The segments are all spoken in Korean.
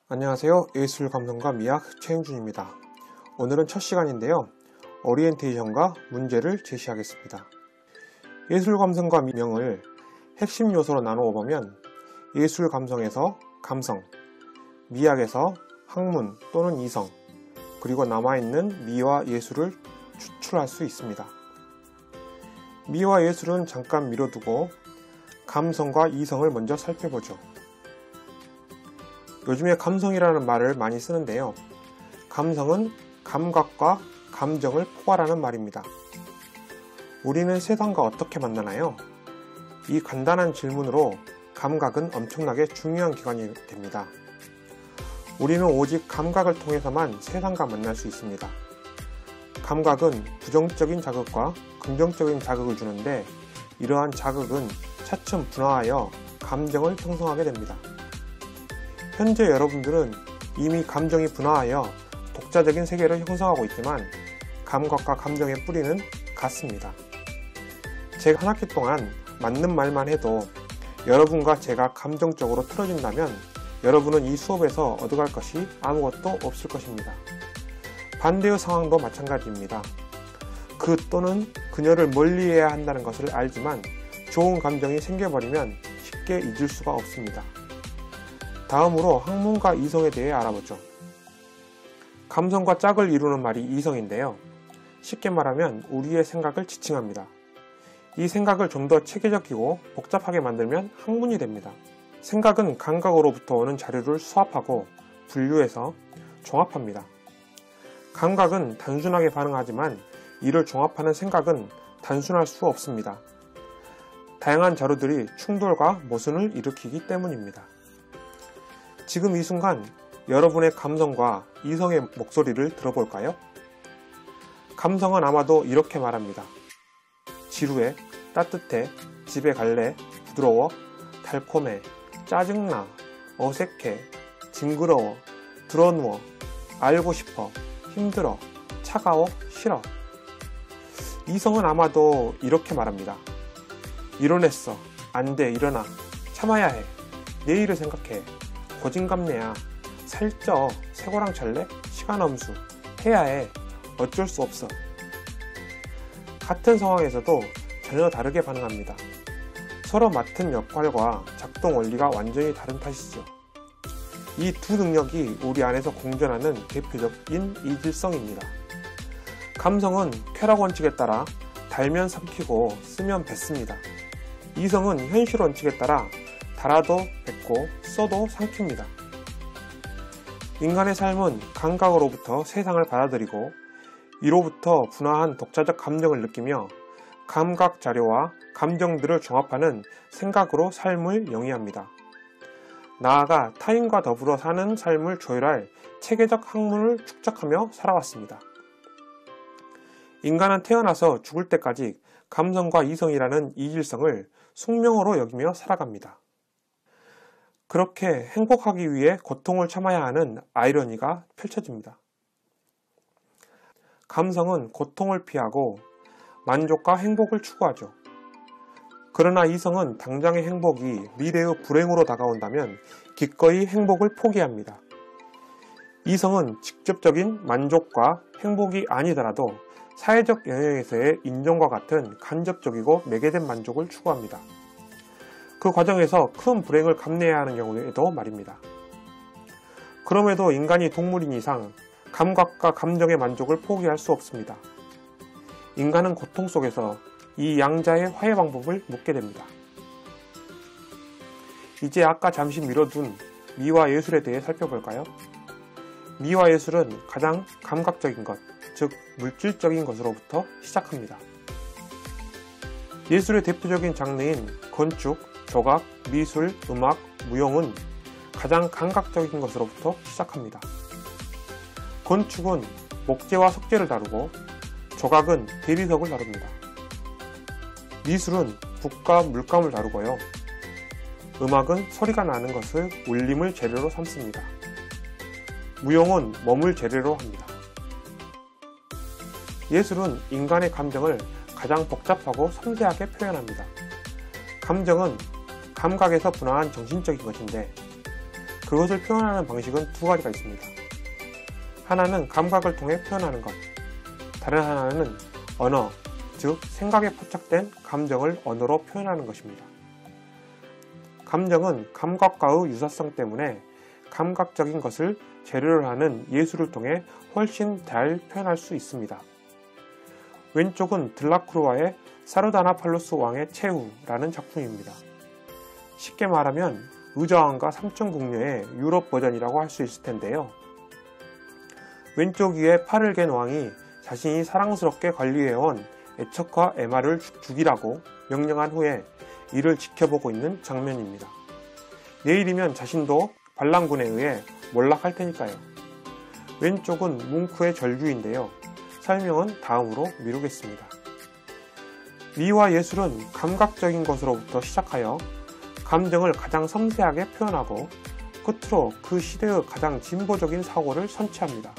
안녕하세요. 예술감성가 미학 최인준입니다. 오늘은 첫 시간인데요. 오리엔테이션과 문제를 제시하겠습니다. 예술감성과 미명을 핵심 요소로 나누어 보면 예술감성에서 감성, 미학에서 학문 또는 이성, 그리고 남아있는 미와 예술을 추출할 수 있습니다. 미와 예술은 잠깐 미뤄두고 감성과 이성을 먼저 살펴보죠. 요즘에 감성이라는 말을 많이 쓰는데요. 감성은 감각과 감정을 포괄하는 말입니다. 우리는 세상과 어떻게 만나나요? 이 간단한 질문으로 감각은 엄청나게 중요한 기관이 됩니다. 우리는 오직 감각을 통해서만 세상과 만날 수 있습니다. 감각은 부정적인 자극과 긍정적인 자극을 주는데 이러한 자극은 차츰 분화하여 감정을 형성하게 됩니다. 현재 여러분들은 이미 감정이 분화하여 독자적인 세계를 형성하고 있지만 감각과 감정의 뿌리는 같습니다. 제가 한 학기 동안 맞는 말만 해도 여러분과 제가 감정적으로 틀어진다면 여러분은 이 수업에서 얻어갈 것이 아무것도 없을 것입니다. 반대의 상황도 마찬가지입니다. 그 또는 그녀를 멀리해야 한다는 것을 알지만 좋은 감정이 생겨버리면 쉽게 잊을 수가 없습니다. 다음으로 학문과 이성에 대해 알아보죠. 감성과 짝을 이루는 말이 이성인데요. 쉽게 말하면 우리의 생각을 지칭합니다. 이 생각을 좀 더 체계적이고 복잡하게 만들면 학문이 됩니다. 생각은 감각으로부터 오는 자료를 수합하고 분류해서 종합합니다. 감각은 단순하게 반응하지만 이를 종합하는 생각은 단순할 수 없습니다. 다양한 자료들이 충돌과 모순을 일으키기 때문입니다. 지금 이 순간 여러분의 감성과 이성의 목소리를 들어볼까요? 감성은 아마도 이렇게 말합니다. 지루해, 따뜻해, 집에 갈래, 부드러워, 달콤해, 짜증나, 어색해, 징그러워, 드러누워, 알고 싶어, 힘들어, 차가워, 싫어. 이성은 아마도 이렇게 말합니다. 이뤄냈어, 안 돼, 일어나, 참아야 해, 내일을 생각해, 고진감래야, 살쪄, 쇠고랑 찰래, 시간 엄수, 해야 해, 어쩔 수 없어. 같은 상황에서도 전혀 다르게 반응합니다. 서로 맡은 역할과 작동 원리가 완전히 다른 탓이죠. 이 두 능력이 우리 안에서 공존하는 대표적인 이질성입니다. 감성은 쾌락 원칙에 따라 달면 삼키고 쓰면 뱉습니다. 이성은 현실 원칙에 따라 달아도 뱉고 써도 삼킵니다. 인간의 삶은 감각으로부터 세상을 받아들이고 이로부터 분화한 독자적 감정을 느끼며 감각 자료와 감정들을 종합하는 생각으로 삶을 영위합니다. 나아가 타인과 더불어 사는 삶을 조율할 체계적 학문을 축적하며 살아왔습니다. 인간은 태어나서 죽을 때까지 감성과 이성이라는 이질성을 숙명으로 여기며 살아갑니다. 그렇게 행복하기 위해 고통을 참아야 하는 아이러니가 펼쳐집니다. 감성은 고통을 피하고 만족과 행복을 추구하죠. 그러나 이성은 당장의 행복이 미래의 불행으로 다가온다면 기꺼이 행복을 포기합니다. 이성은 직접적인 만족과 행복이 아니더라도 사회적 영역에서의 인정과 같은 간접적이고 매개된 만족을 추구합니다. 그 과정에서 큰 불행을 감내해야 하는 경우에도 말입니다. 그럼에도 인간이 동물인 이상 감각과 감정의 만족을 포기할 수 없습니다. 인간은 고통 속에서 이 양자의 화해 방법을 묻게 됩니다. 이제 아까 잠시 미뤄둔 미와 예술에 대해 살펴볼까요? 미와 예술은 가장 감각적인 것, 즉 물질적인 것으로부터 시작합니다. 예술의 대표적인 장르인 건축, 조각, 미술, 음악, 무용은 가장 감각적인 것으로부터 시작합니다. 건축은 목재와 석재를 다루고 조각은 대리석을 다룹니다. 미술은 북과 물감을 다루고요. 음악은 소리가 나는 것을 울림을 재료로 삼습니다. 무용은 몸을 재료로 합니다. 예술은 인간의 감정을 가장 복잡하고 섬세하게 표현합니다. 감정은 감각에서 분화한 정신적인 것인데 그것을 표현하는 방식은 두 가지가 있습니다. 하나는 감각을 통해 표현하는 것, 다른 하나는 언어, 즉 생각에 포착된 감정을 언어로 표현하는 것입니다. 감정은 감각과의 유사성 때문에 감각적인 것을 재료로 하는 예술을 통해 훨씬 잘 표현할 수 있습니다. 왼쪽은 들라크루아의 사르다나팔루스 왕의 최후라는 작품입니다. 쉽게 말하면 의자왕과 삼천궁녀의 유럽 버전이라고 할 수 있을 텐데요. 왼쪽 위에 팔을 갠 왕이 자신이 사랑스럽게 관리해온 애척과 에마를 죽이라고 명령한 후에 이를 지켜보고 있는 장면입니다. 내일이면 자신도 반란군에 의해 몰락할 테니까요. 왼쪽은 뭉크의 절규인데요. 설명은 다음으로 미루겠습니다. 미와 예술은 감각적인 것으로부터 시작하여 감정을 가장 섬세하게 표현하고 끝으로 그 시대의 가장 진보적인 사고를 선취합니다.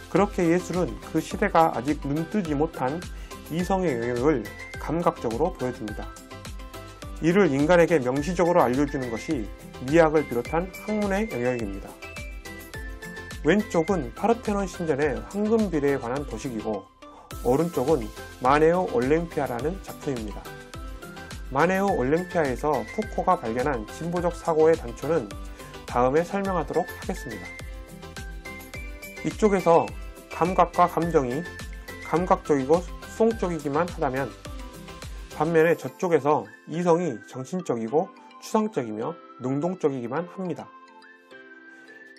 그렇게 예술은 그 시대가 아직 눈뜨지 못한 이성의 영역을 감각적으로 보여줍니다. 이를 인간에게 명시적으로 알려주는 것이 미학을 비롯한 학문의 영역입니다. 왼쪽은 파르테논 신전의 황금 비례에 관한 도식이고 오른쪽은 마네오 올림피아라는 작품입니다. 마네오 올림피아에서 푸코가 발견한 진보적 사고의 단초는 다음에 설명하도록 하겠습니다. 이쪽에서 감각과 감정이 감각적이고 수동적이기만 하다면 반면에 저쪽에서 이성이 정신적이고 추상적이며 능동적이기만 합니다.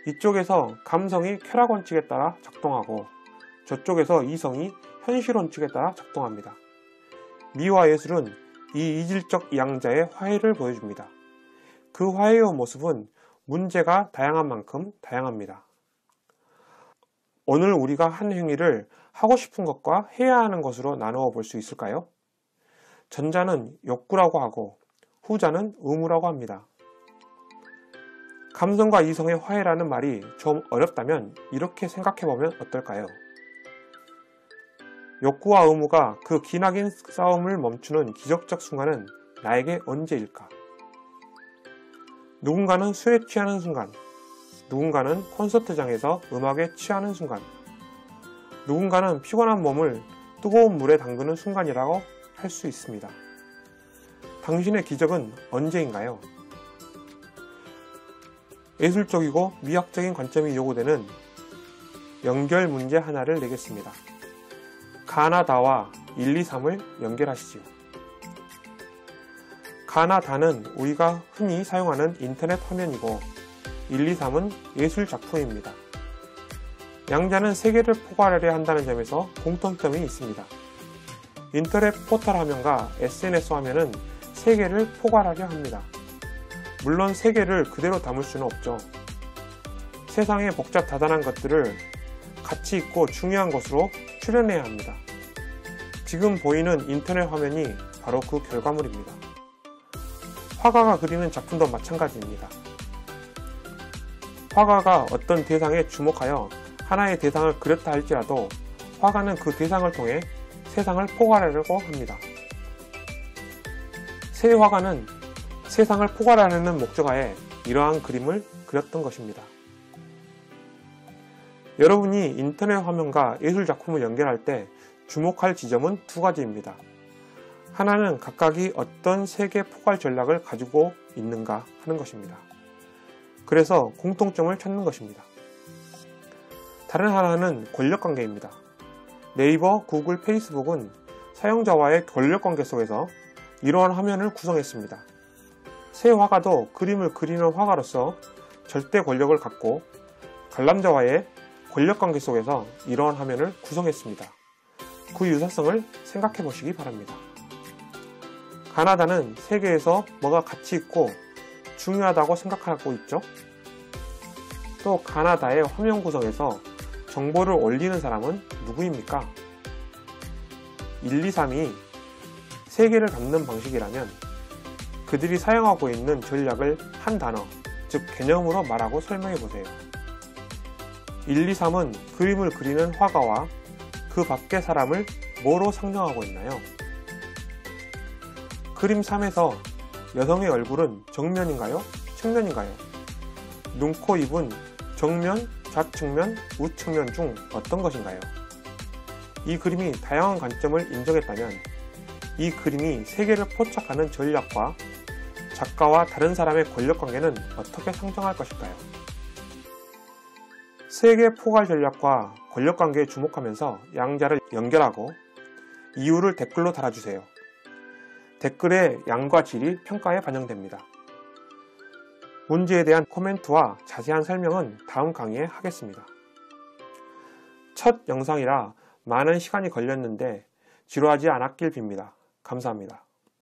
이쪽에서 감성이 쾌락 원칙에 따라 작동하고 저쪽에서 이성이 현실 원칙에 따라 작동합니다. 미와 예술은 이 이질적 양자의 화해를 보여줍니다. 그 화해의 모습은 문제가 다양한 만큼 다양합니다. 오늘 우리가 한 행위를 하고 싶은 것과 해야 하는 것으로 나누어 볼 수 있을까요? 전자는 욕구라고 하고 후자는 의무라고 합니다. 감성과 이성의 화해라는 말이 좀 어렵다면 이렇게 생각해보면 어떨까요? 욕구와 의무가 그 기나긴 싸움을 멈추는 기적적 순간은 나에게 언제일까? 누군가는 술에 취하는 순간, 누군가는 콘서트장에서 음악에 취하는 순간, 누군가는 피곤한 몸을 뜨거운 물에 담그는 순간이라고 할 수 있습니다. 당신의 기적은 언제인가요? 예술적이고 미학적인 관점이 요구되는 연결 문제 하나를 내겠습니다. 가나다와 1, 2, 3을 연결하시지요. 가나다는 우리가 흔히 사용하는 인터넷 화면이고 1, 2, 3은 예술 작품입니다. 양자는 세계를 포괄하려 한다는 점에서 공통점이 있습니다. 인터넷 포털 화면과 SNS 화면은 세계를 포괄하려 합니다. 물론 세계를 그대로 담을 수는 없죠. 세상의 복잡 다단한 것들을 가치 있고 중요한 것으로 출연해야 합니다. 지금 보이는 인터넷 화면이 바로 그 결과물입니다. 화가가 그리는 작품도 마찬가지입니다. 화가가 어떤 대상에 주목하여 하나의 대상을 그렸다 할지라도 화가는 그 대상을 통해 세상을 포괄하려고 합니다. 새 화가는 세상을 포괄하려는 목적하에 이러한 그림을 그렸던 것입니다. 여러분이 인터넷 화면과 예술 작품을 연결할 때 주목할 지점은 두 가지입니다. 하나는 각각이 어떤 세계 포괄 전략을 가지고 있는가 하는 것입니다. 그래서 공통점을 찾는 것입니다. 다른 하나는 권력관계입니다. 네이버, 구글, 페이스북은 사용자와의 권력관계 속에서 이러한 화면을 구성했습니다. 새 화가도 그림을 그리는 화가로서 절대 권력을 갖고 관람자와의 권력관계 속에서 이러한 화면을 구성했습니다. 그 유사성을 생각해 보시기 바랍니다. 가나다는 세계에서 뭐가 가치 있고 중요하다고 생각하고 있죠? 또 가나다의 화면 구성에서 정보를 올리는 사람은 누구입니까? 1, 2, 3이 세계를 담는 방식이라면 그들이 사용하고 있는 전략을 한 단어, 즉 개념으로 말하고 설명해 보세요. 1, 2, 3은 그림을 그리는 화가와 그 밖의 사람을 뭐로 상정하고 있나요? 그림 3에서 여성의 얼굴은 정면인가요? 측면인가요? 눈, 코, 입은 정면, 좌측면, 우측면 중 어떤 것인가요? 이 그림이 다양한 관점을 인정했다면 이 그림이 세계를 포착하는 전략과 작가와 다른 사람의 권력관계는 어떻게 상정할 것일까요? 세계 포괄 전략과 권력관계에 주목하면서 양자를 연결하고 이유를 댓글로 달아주세요. 댓글의 양과 질이 평가에 반영됩니다. 문제에 대한 코멘트와 자세한 설명은 다음 강의에 하겠습니다. 첫 영상이라 많은 시간이 걸렸는데 지루하지 않았길 빕니다. 감사합니다.